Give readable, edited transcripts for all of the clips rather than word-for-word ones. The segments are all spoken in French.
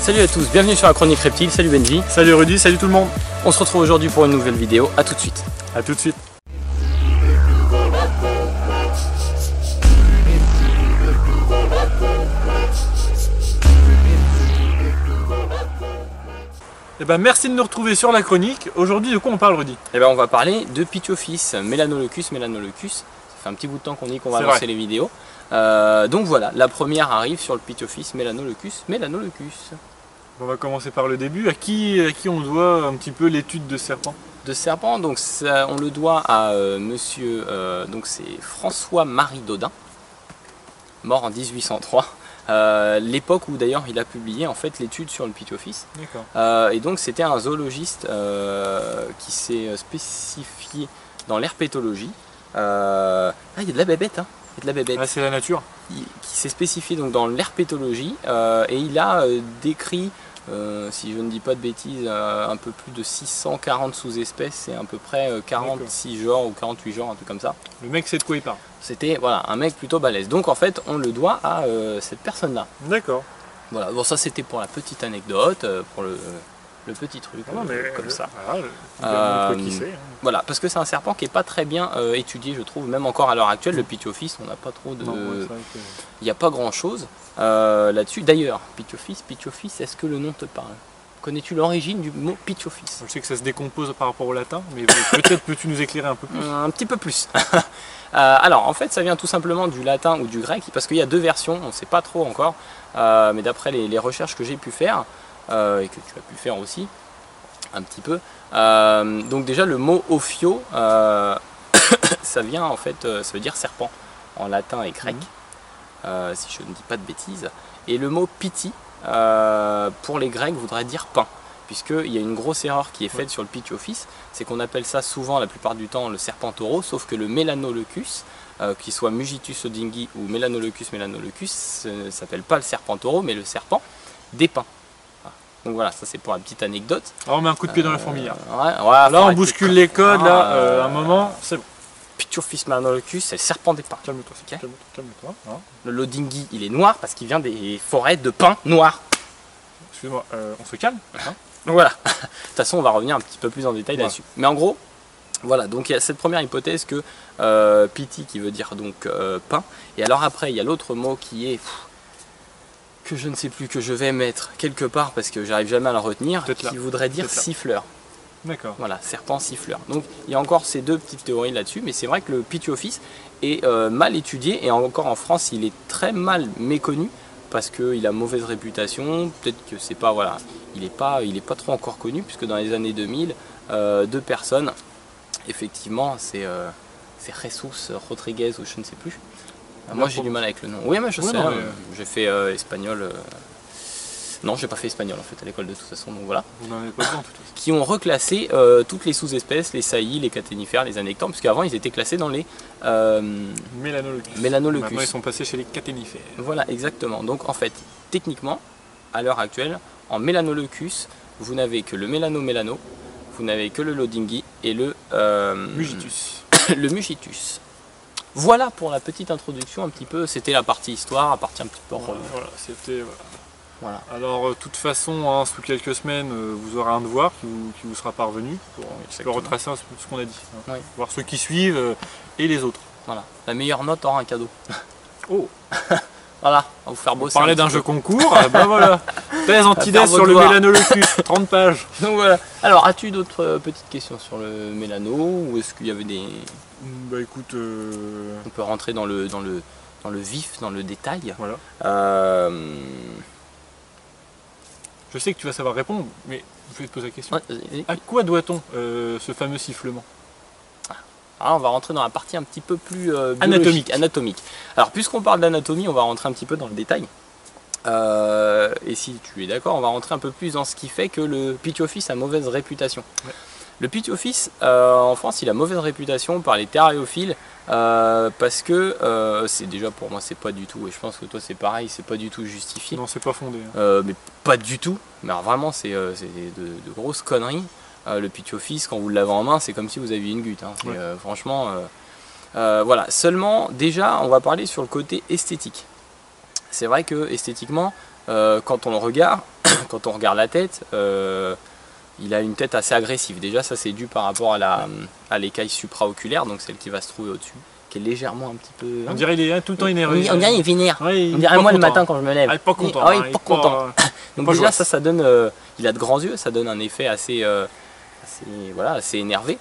Salut à tous, bienvenue sur la chronique reptile, salut Benji. Salut Rudy, salut tout le monde. On se retrouve aujourd'hui pour une nouvelle vidéo, à tout de suite. A tout de suite. Eh ben, merci de nous retrouver sur la chronique. Aujourd'hui, de quoi on parle, Rudy? Eh ben, on va parler de Pithiophyse Melanoleucus. Ça fait un petit bout de temps qu'on dit qu'on va lancer les vidéos. Donc voilà, la première arrive sur le Pithiophyse Melanoleucus. On va commencer par le début. À qui on doit un petit peu l'étude de serpent? De serpent, donc ça, on le doit à monsieur, donc c'est François-Marie Daudin, mort en 1803. L'époque où d'ailleurs il a publié en fait l'étude sur le Pithiophyse. Et donc c'était un zoologiste qui s'est spécifié dans l'herpétologie. Il y a de la bébête, hein. Il y a de la bébête. Ah, c'est la nature. Qui s'est spécifié donc dans l'herpétologie et il a décrit, si je ne dis pas de bêtises, un peu plus de 640 sous-espèces et à peu près 46 genres ou 48 genres, un truc comme ça. Le mec sait de quoi il parle. C'était voilà, un mec plutôt balèze. Donc en fait, on le doit à cette personne-là. D'accord. Voilà, bon ça c'était pour la petite anecdote, pour le petit truc, comme ça. Voilà, qui c'est, hein. Voilà, parce que c'est un serpent qui n'est pas très bien étudié, je trouve, même encore à l'heure actuelle, le Pithiophyse, on n'a pas trop de... Il n'y a pas grand-chose là-dessus. D'ailleurs, Pithiophyse, est-ce que le nom te parle? Connais-tu l'origine du mot Pithiophyse? Je sais que ça se décompose par rapport au latin, mais peut-être peux-tu nous éclairer un peu plus? Un petit peu plus. Alors, en fait, ça vient tout simplement du latin ou du grec, parce qu'il y a deux versions, on ne sait pas trop encore, mais d'après les recherches que j'ai pu faire, et que tu as pu faire aussi, un petit peu, donc déjà le mot ophio, ça vient en fait, ça veut dire serpent, en latin et grec, si je ne dis pas de bêtises, et le mot pithi, pour les Grecs, voudrait dire pain, puisqu'il y a une grosse erreur qui est faite sur le Pithiophyse, c'est qu'on appelle ça souvent, la plupart du temps, le serpent taureau, sauf que le Melanoleucus, qu'il soit Mugitus odingi ou Melanoleucus, ne s'appelle pas le serpent taureau, mais le serpent des pins. Donc voilà, ça c'est pour la petite anecdote. Alors on met un coup de pied dans la fourmilière. Là on bouscule les codes, à un moment, c'est bon. Pithiophyse Melanoleucus, c'est le serpent des pins. Calme-toi, calme-toi. Hein. Le lodingi, il est noir parce qu'il vient des forêts de pins noirs. Excuse-moi, on se calme, hein. Donc voilà, de toute façon on va revenir un petit peu plus en détail là-dessus. Mais en gros, voilà, donc il y a cette première hypothèse que pithi qui veut dire donc pain, et alors après il y a l'autre mot qui est, que je ne sais plus, que je vais mettre quelque part parce que j'arrive jamais à le retenir, qui voudrait dire siffleur. D'accord. Voilà, serpent siffleur. Donc il y a encore ces deux petites théories là-dessus, mais c'est vrai que le Pithiophyse est mal étudié, et encore en France il est très mal méconnu, parce qu'il a mauvaise réputation, peut-être que c'est pas, voilà, il est pas trop encore connu, puisque dans les années 2000, deux personnes, effectivement, c'est Jesus Rodriguez ou je ne sais plus. Moi j'ai du mal avec le nom. Oui, mais je sais, j'ai fait espagnol. Non, j'ai pas fait espagnol en fait à l'école de toute façon, donc voilà. Vous n'en avez pas besoin, de toute façon. Qui ont reclassé toutes les sous-espèces, les saillies, les caténifères, les annectants, parce qu'avant ils étaient classés dans les Melanoleucus. Maintenant ils sont passés chez les caténifères. Voilà, exactement. Donc en fait, techniquement, à l'heure actuelle, en Melanoleucus, vous n'avez que le Mélano, vous n'avez que le lodingi et le Mugitus. le Mugitus. Voilà pour la petite introduction un petit peu, c'était la partie histoire, la partie un petit peu voilà, c'était... Voilà. Alors, de toute façon, hein, sous quelques semaines, vous aurez un devoir qui vous sera parvenu pour retracer ce qu'on a dit. Hein. Voir ceux qui suivent et les autres. Voilà. La meilleure note aura un cadeau. Oh. Voilà, on va vous faire bosser. On parlait d'un jeu concours, ben voilà. Thèse antithèse sur le Melanoleucus, 30 pages. Donc voilà. Alors, as-tu d'autres petites questions sur le mélano, ou est-ce qu'il y avait des... Bah écoute... On peut rentrer dans le vif, dans le détail. Voilà. Je sais que tu vas savoir répondre, mais je vais te poser la question. À quoi doit-on ce fameux sifflement? Alors on va rentrer dans la partie un petit peu plus anatomique. Alors puisqu'on parle d'anatomie, on va rentrer un petit peu dans le détail. Et si tu es d'accord, on va rentrer un peu plus dans ce qui fait que le Pithiophyse a mauvaise réputation. Le Pithiophyse, en France, il a mauvaise réputation par les terrariophiles parce que c'est déjà, pour moi, c'est pas du tout, et je pense que toi c'est pareil, c'est pas du tout justifié. Non, c'est pas fondé. Mais pas du tout. Mais alors, vraiment, c'est de grosses conneries. Le Pithiophyse, quand vous l'avez en main, c'est comme si vous aviez une goutte. Hein. Franchement, voilà. Seulement, déjà, on va parler sur le côté esthétique. C'est vrai que esthétiquement, quand on le regarde, quand on regarde la tête, il a une tête assez agressive. Déjà ça c'est dû par rapport à l'écaille supraoculaire, donc celle qui va se trouver au-dessus, qui est légèrement un petit peu... On dirait qu'il est tout le temps énervé. On dirait qu'il est vénère. Ouais, on dirait moi le matin quand je me lève. Il est pas content. Il est pas content. Donc pas déjà ça donne... il a de grands yeux, ça donne un effet assez énervé.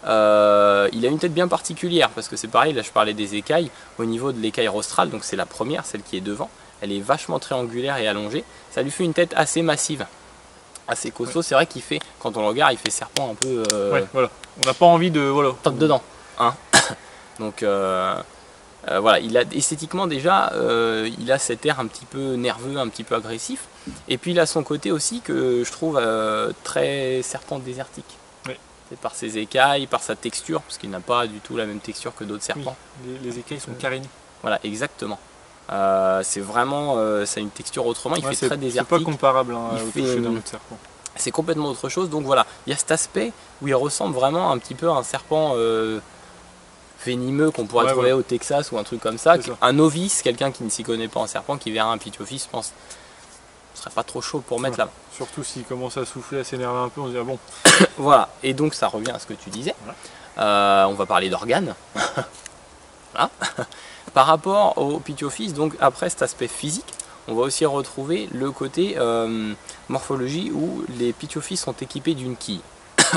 Il a une tête bien particulière parce que c'est pareil, là je parlais des écailles, au niveau de l'écaille rostrale, donc c'est la première, celle qui est devant, elle est vachement triangulaire et allongée, ça lui fait une tête assez massive, assez costaud. C'est vrai qu'il fait, quand on le regarde, il fait serpent un peu... Ouais, voilà. On n'a pas envie de... Voilà. Toque dedans, hein. Donc voilà, esthétiquement déjà, il a cet air un petit peu nerveux, un petit peu agressif, et puis il a son côté aussi que je trouve très serpent désertique. Par ses écailles, par sa texture, parce qu'il n'a pas du tout la même texture que d'autres serpents. Oui, les écailles sont carénées. Voilà, exactement. C'est vraiment, ça a une texture autrement, il fait très désertique. C'est pas comparable au toucher d'un autre serpent. C'est complètement autre chose, donc voilà, il y a cet aspect où il ressemble vraiment un petit peu à un serpent venimeux qu'on pourrait trouver au Texas ou un truc comme ça. Un novice, quelqu'un qui ne s'y connaît pas en serpent, qui verra un Pithiophyse, je pense, ce serait pas trop chaud pour mettre là. Surtout s'il commence à souffler, à s'énerver un peu, on se dit ah bon. Voilà, et donc ça revient à ce que tu disais. Voilà. On va parler d'organes. Voilà. Par rapport au Pithiophyse, donc après cet aspect physique, on va aussi retrouver le côté morphologie où les Pithiophyses sont équipés d'une quille.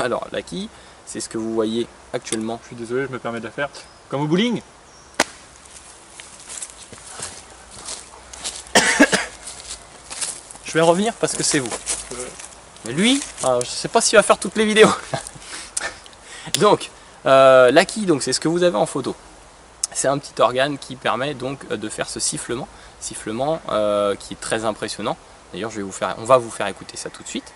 Alors la quille, c'est ce que vous voyez actuellement. Je suis désolé, je me permets de la faire. Comme au bowling. Je vais revenir parce que c'est vous. Mais lui, je ne sais pas s'il va faire toutes les vidéos. Donc, la quille, c'est ce que vous avez en photo. C'est un petit organe qui permet donc de faire ce sifflement. Sifflement qui est très impressionnant. D'ailleurs, on va vous faire écouter ça tout de suite.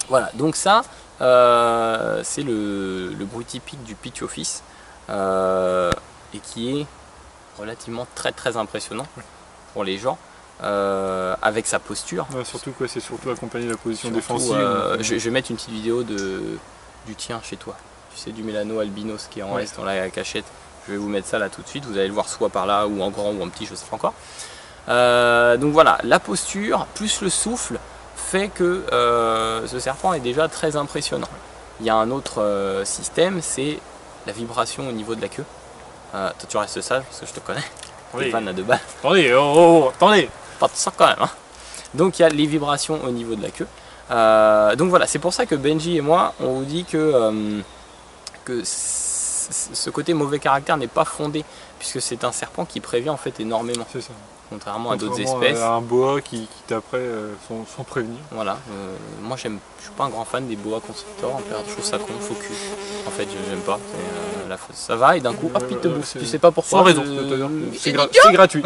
Voilà, donc ça, c'est le bruit typique du Pithiophyse et qui est relativement très impressionnant pour les gens avec sa posture. Ouais, surtout quoi, c'est surtout accompagné de la position défensive. Je vais mettre une petite vidéo du tien chez toi. Tu sais, du Mélano albinos qui est en reste dans la cachette. Je vais vous mettre ça là tout de suite. Vous allez le voir soit par là ou en grand ou en petit, je ne sais pas encore. Donc voilà, la posture plus le souffle fait que ce serpent est déjà très impressionnant. Il y a un autre système, c'est la vibration au niveau de la queue. Toi tu restes sage parce que je te connais. Les fans à 2 balles. Attendez, attendez. Pas de ça quand même. Hein. Donc il y a les vibrations au niveau de la queue. Donc voilà, c'est pour ça que Benji et moi, on vous dit que ce côté mauvais caractère n'est pas fondé, puisque c'est un serpent qui prévient en fait énormément. C'est ça. Contrairement à d'autres espèces. Un boa qui d'après sans prévenir. Voilà, moi je suis pas un grand fan des boa constrictors, je trouve ça con, faux cul. En fait, j'aime pas. Ça va et d'un coup, hop, il te bouffe. Tu sais pas pourquoi. Sans raison, c'est gratuit.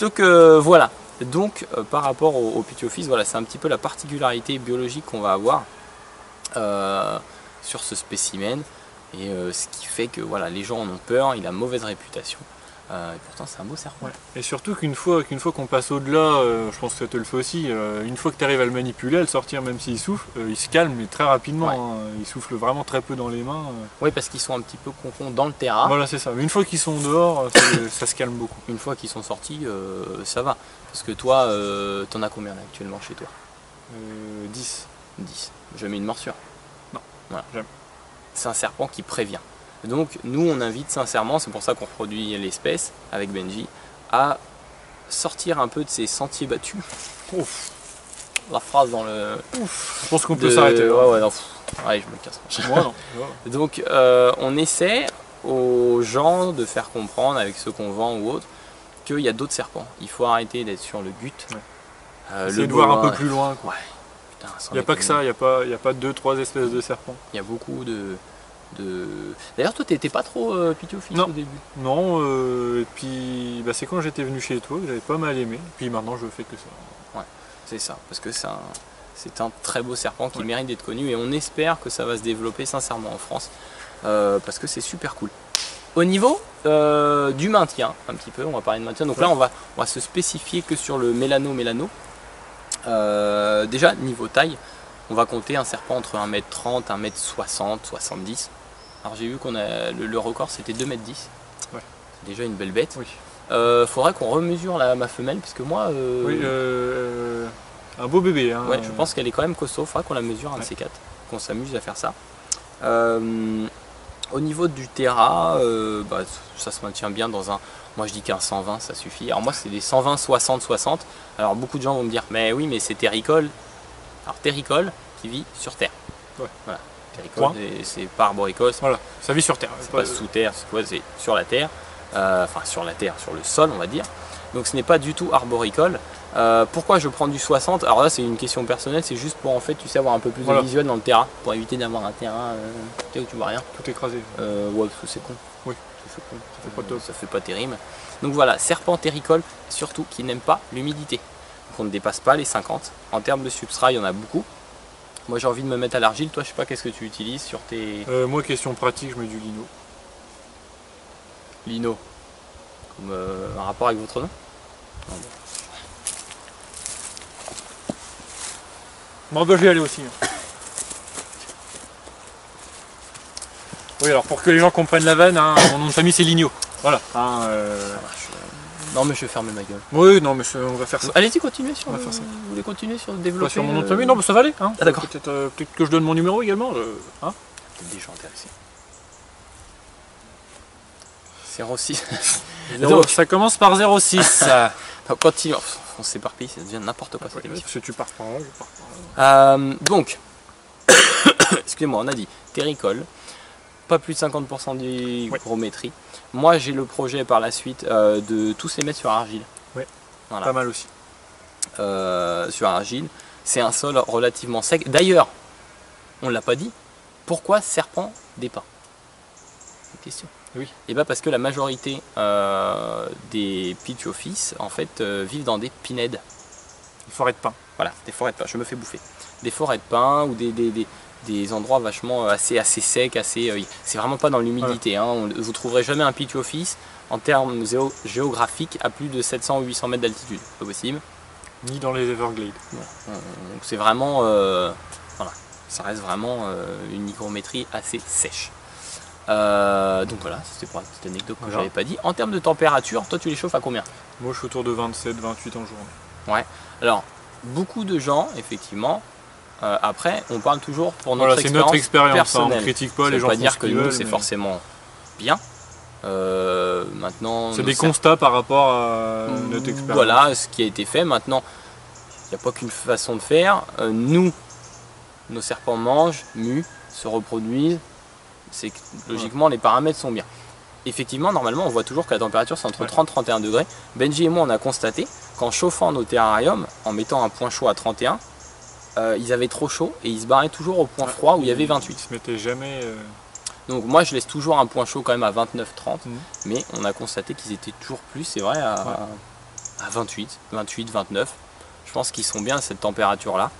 Donc voilà. Donc par rapport au Pithiophyse, voilà, c'est un petit peu la particularité biologique qu'on va avoir sur ce spécimen. Et ce qui fait que voilà, les gens en ont peur, il a mauvaise réputation. Et pourtant c'est un beau serpent. Ouais. Et surtout qu'une fois qu'on passe au-delà, je pense que ça te le fait aussi, une fois que tu arrives à le manipuler, à le sortir même s'il souffle, il se calme mais très rapidement, hein. Il souffle vraiment très peu dans les mains. Oui, parce qu'ils sont un petit peu confondus dans le terrain. Voilà, c'est ça, mais une fois qu'ils sont dehors, ça se calme beaucoup. Une fois qu'ils sont sortis, ça va. Parce que toi, t'en as combien là, actuellement chez toi 10. 10. Jamais une morsure. Non, voilà. Jamais. C'est un serpent qui prévient. Donc nous on invite sincèrement, c'est pour ça qu'on reproduit l'espèce avec Benji, à sortir un peu de ces sentiers battus. Ouf. La phrase dans le... Ouf. Je pense qu'on peut s'arrêter. Ouais, non. Allez, je me casse. Moi non. Donc on essaie aux gens de faire comprendre avec ceux qu'on vend ou autres qu'il y a d'autres serpents. Il faut arrêter d'être sur le gut. Essayer de voir un peu plus loin. Quoi. Ouais. Putain, il n'y a pas que ça, il n'y a pas 2-3 espèces de serpents. Il y a beaucoup de... D'ailleurs toi t'étais pas trop Pithiophyse au début. Non, et puis c'est quand j'étais venu chez toi que j'avais pas mal aimé, puis maintenant je fais que ça. Ouais, c'est ça, parce que c'est un très beau serpent qui mérite d'être connu et on espère que ça va se développer sincèrement en France, parce que c'est super cool. Au niveau du maintien, un petit peu, on va parler de maintien. Donc là, on va se spécifier que sur le mélano. Déjà, niveau taille, on va compter un serpent entre 1m30, 1m60, 70. Alors j'ai vu qu'on a le record, c'était 2m10. Ouais. C'est déjà une belle bête. Oui. Faudrait qu'on remesure ma femelle, puisque moi... Oui, un beau bébé. Hein, ouais, je pense qu'elle est quand même costaud. Faudrait qu'on la mesure, un de ces quatre, qu'on s'amuse à faire ça. Au niveau du terra, ça se maintient bien dans un... Moi je dis qu'un 120 ça suffit. Alors moi c'est des 120, 60, 60. Alors beaucoup de gens vont me dire, mais oui mais c'est terricole. Alors terricole qui vit sur terre. Ouais. Voilà. Terricole, c'est pas arboricoles. Voilà, ça vit sur terre. C'est pas sous terre, c'est quoi? C'est sur la terre. Enfin sur la terre, sur le sol on va dire. Donc ce n'est pas du tout arboricole. Pourquoi je prends du 60? Alors là c'est une question personnelle, c'est juste pour en fait tu sais avoir un peu plus de visuel dans le terrain, pour éviter d'avoir un terrain où tu vois rien. Tout écrasé. Ouais, parce que c'est con. Oui. Ça fait pas top. Ça fait pas terrible. Donc voilà, serpent terricole, surtout qui n'aime pas l'humidité. Donc on ne dépasse pas les 50. En termes de substrat, il y en a beaucoup. Moi j'ai envie de me mettre à l'argile. Toi je sais pas qu'est-ce que tu utilises sur tes... Moi question pratique, je mets du lino. Lino. Comme un rapport avec votre nom? Non, bon bah je vais y aller aussi. Oui, alors pour que les gens comprennent la vanne, hein, mon nom de famille c'est Ligno. Voilà. Hein, non mais je vais fermer ma gueule. Oui, non mais on va faire ça. Allez-y, continuez sur on va faire ça. Vous voulez continuer sur le développement sur mon nom de famille? Non, bah, ça va aller. Hein. Ah, d'accord. Peut-être que je donne mon numéro également. Hein, des gens intéressés. 06. Donc, ça commence par 06. Donc, continue. On s'éparpille, ça devient n'importe quoi cette émission. Parce que tu pars par là, je pars par là. Donc, excusez-moi, on a dit terricole, pas plus de 50% d'hygrométrie. Moi j'ai le projet par la suite de tous les mettre sur argile. Oui, voilà. Pas mal aussi. Sur argile, c'est un sol relativement sec. D'ailleurs, on ne l'a pas dit, pourquoi serpent des pins? Une question. Oui. Et bien parce que la majorité des Pithiophyes en fait vivent dans des pinèdes. Des forêts de pins. Voilà, des forêts de pins, je me fais bouffer. Des forêts de pins ou des endroits vachement assez secs, c'est vraiment pas dans l'humidité. Voilà. Hein. Vous trouverez jamais un Pithiophyes en termes géographiques à plus de 700 ou 800 mètres d'altitude. Pas possible. Ni dans les Everglades. Ouais. Donc c'est vraiment, voilà, ça reste vraiment une hygrométrie assez sèche. Donc voilà, c'était pour cette anecdote que j'avais pas dit. En termes de température, toi tu les chauffes à combien? Moi je suis autour de 27, 28 en journée. Ouais, alors beaucoup de gens, effectivement, après on parle toujours pour notre expérience. C'est notre expérience, personnelle. On ne critique pas les gens. Ça veut pas dire que nous c'est forcément bien. Maintenant, c'est des constats par rapport à notre expérience. Voilà ce qui a été fait. Maintenant, il n'y a pas qu'une façon de faire. Nous, nos serpents mangent, muent, se reproduisent. C'est que logiquement les paramètres sont bien. Effectivement, normalement on voit toujours que la température c'est entre 30 et 31 degrés. Benji et moi on a constaté qu'en chauffant nos terrariums, en mettant un point chaud à 31, ils avaient trop chaud et ils se barraient toujours au point froid où il y avait 28. Ils se mettaient jamais... Donc moi je laisse toujours un point chaud quand même à 29-30, mais on a constaté qu'ils étaient toujours plus, c'est vrai, à 28, 29. Je pense qu'ils sont bien à cette température là.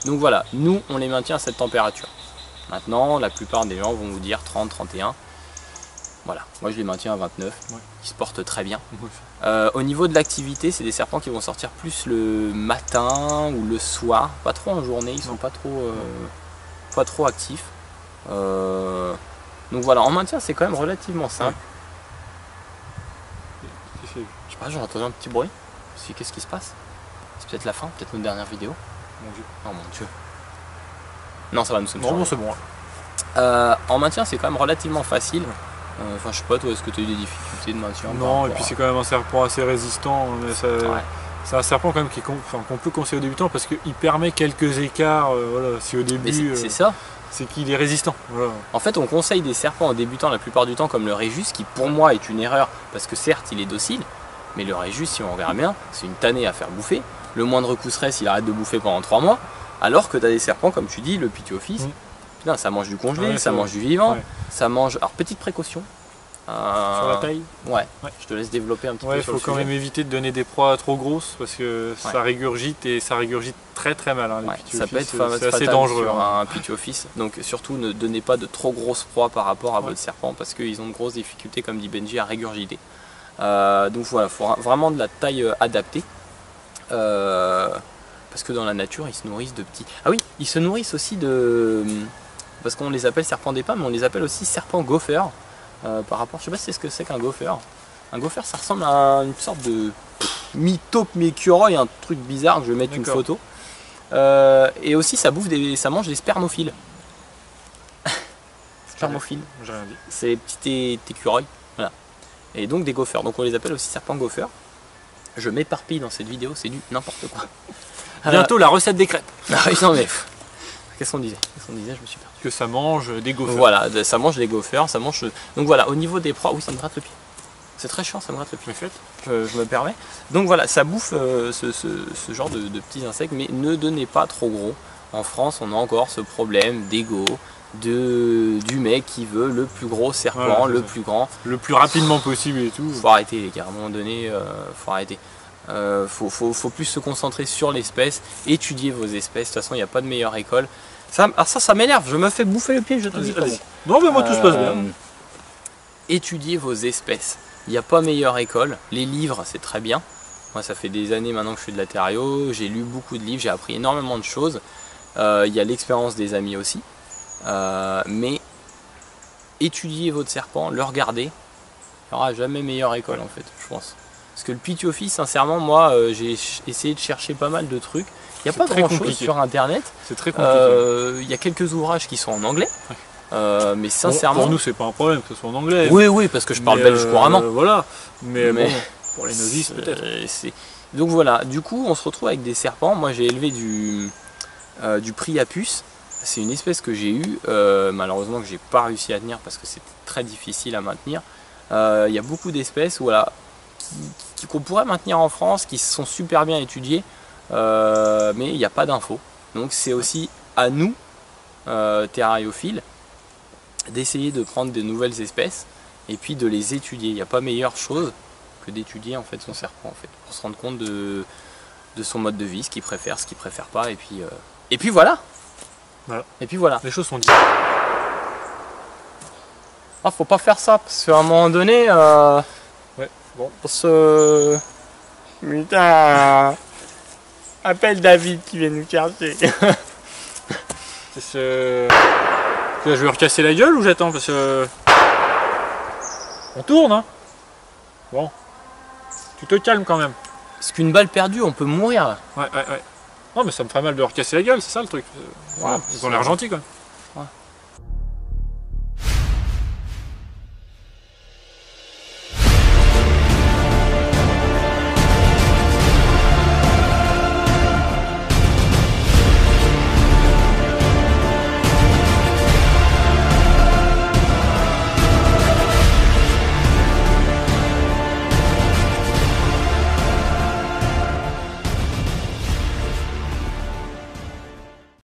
Donc voilà, nous on les maintient à cette température. Maintenant, la plupart des gens vont vous dire 30, 31. Voilà, moi je les maintiens à 29. Ils se portent très bien. Au niveau de l'activité, c'est des serpents qui vont sortir plus le matin ou le soir. Pas trop en journée, ils sont pas trop actifs. Donc voilà, en maintien, c'est quand même relativement simple. Je sais pas, j'ai entendu un petit bruit. Qu'est-ce qui se passe? C'est peut-être la fin, peut-être notre dernière vidéo. Mon Dieu. Oh mon Dieu. Non, ça va nous sonner. Non, bon, c'est bon. En maintien, c'est quand même relativement facile. Enfin, je sais pas, toi, est-ce que tu as eu des difficultés de maintien? Non, et puis c'est quand même un serpent assez résistant. C'est un serpent quand même qu'on peut conseiller aux débutants parce qu'il permet quelques écarts. Voilà, si au début. C'est ça. C'est qu'il est résistant. Voilà. En fait, on conseille des serpents aux débutants la plupart du temps, comme le Rhésus, qui pour moi est une erreur parce que certes, il est docile, mais le Rhésus, si on regarde bien, c'est une tannée à faire bouffer. Le moindre coup serait s'il arrête de bouffer pendant 3 mois. Alors que tu as des serpents, comme tu dis, le Pithiophyes, putain, ça mange du congelé, ça mange du vivant, ça mange... Alors, petite précaution, Sur la taille. Ouais, je te laisse développer un petit peu Ouais, il sur faut le quand sujet. même éviter de donner des proies trop grosses parce que ça régurgite et ça régurgite très très mal. Hein, les Ouais, pithy ça peut être office, c'est assez fatal dangereux. sur Hein. un pithy office. Donc surtout ne donnez pas de trop grosses proies par rapport à votre serpent parce qu'ils ont de grosses difficultés, comme dit Benji, à régurgiter. Donc voilà, il faut vraiment de la taille adaptée. Parce que dans la nature, ils se nourrissent de petits... Ah oui, ils se nourrissent aussi de... Parce qu'on les appelle serpents d'épin, mais on les appelle aussi serpents gophers. Par rapport, je sais pas si c'est ce que c'est qu'un gopher. Un gopher, ça ressemble à une sorte de mi-taupe, mi-écureuil, un truc bizarre, je vais mettre une photo. Et aussi, ça mange des spermophiles. Spermophiles. J'ai rien dit. C'est les petits écureuils. Voilà. Et donc des gophers. Donc on les appelle aussi serpents gophers. Je m'éparpille dans cette vidéo, c'est du n'importe quoi. Bientôt la recette des crêpes. Ah oui, non mais... Qu'est-ce qu'on disait? Je me suis perdu. Que ça mange des gophers. Voilà, ça mange des gophers, ça mange... Donc voilà, au niveau des proies... Oui, ça me gratte le pied. C'est très chiant, ça me gratte le pied. Mais faites. Je me permets. Donc voilà, ça bouffe ce genre de petits insectes, mais ne donnez pas trop gros. En France, on a encore ce problème d'ego, du mec qui veut le plus gros serpent, voilà, plus grand. Le plus rapidement possible et tout. Faut arrêter les gars, à un moment donné, faut arrêter. Faut plus se concentrer sur l'espèce, étudier vos espèces. De toute façon, il n'y a pas de meilleure école. Alors ça m'énerve, je me fais bouffer le pied, je te dis pas. Non mais moi tout se passe bien. Étudiez vos espèces. Il n'y a pas meilleure école. Les livres, c'est très bien. Moi, ça fait des années maintenant que je fais de la thérario. J'ai lu beaucoup de livres, j'ai appris énormément de choses. Il y a l'expérience des amis aussi. Mais étudiez votre serpent, le regardez. Il n'y aura jamais meilleure école en fait, je pense. Parce que le pithy office, sincèrement, moi, j'ai essayé de chercher pas mal de trucs. Il n'y a pas grand chose sur internet. C'est très compliqué. Il y a quelques ouvrages qui sont en anglais. Mais sincèrement... Pour nous, c'est pas un problème que ce soit en anglais. Oui, parce que je parle belge couramment. Voilà. Mais bon, pour les novices, peut-être. Donc voilà, du coup, on se retrouve avec des serpents. Moi, j'ai élevé du Priapus. C'est une espèce que j'ai eue, malheureusement que j'ai pas réussi à tenir parce que c'est très difficile à maintenir. Il y a beaucoup d'espèces voilà, qu'on pourrait maintenir en France, qui sont super bien étudiées, mais il n'y a pas d'infos. Donc c'est aussi à nous, terrariophiles, d'essayer de prendre de nouvelles espèces et puis de les étudier. Il n'y a pas meilleure chose que d'étudier en fait son serpent en fait, pour se rendre compte de son mode de vie, ce qu'il préfère pas, et puis voilà. Et puis voilà. Les choses sont différentes. Ah, faut pas faire ça parce qu'à un moment donné, ouais, bon. Pour ce... Putain, appelle David qui vient nous chercher. Je vais lui recasser la gueule ou j'attends parce que... On tourne hein. Bon. Tu te calmes quand même. Parce qu'une balle perdue, on peut mourir là. Ouais. Non mais ça me ferait mal de recasser la gueule, c'est ça le truc. Ouais, ils ont l'air gentils quoi.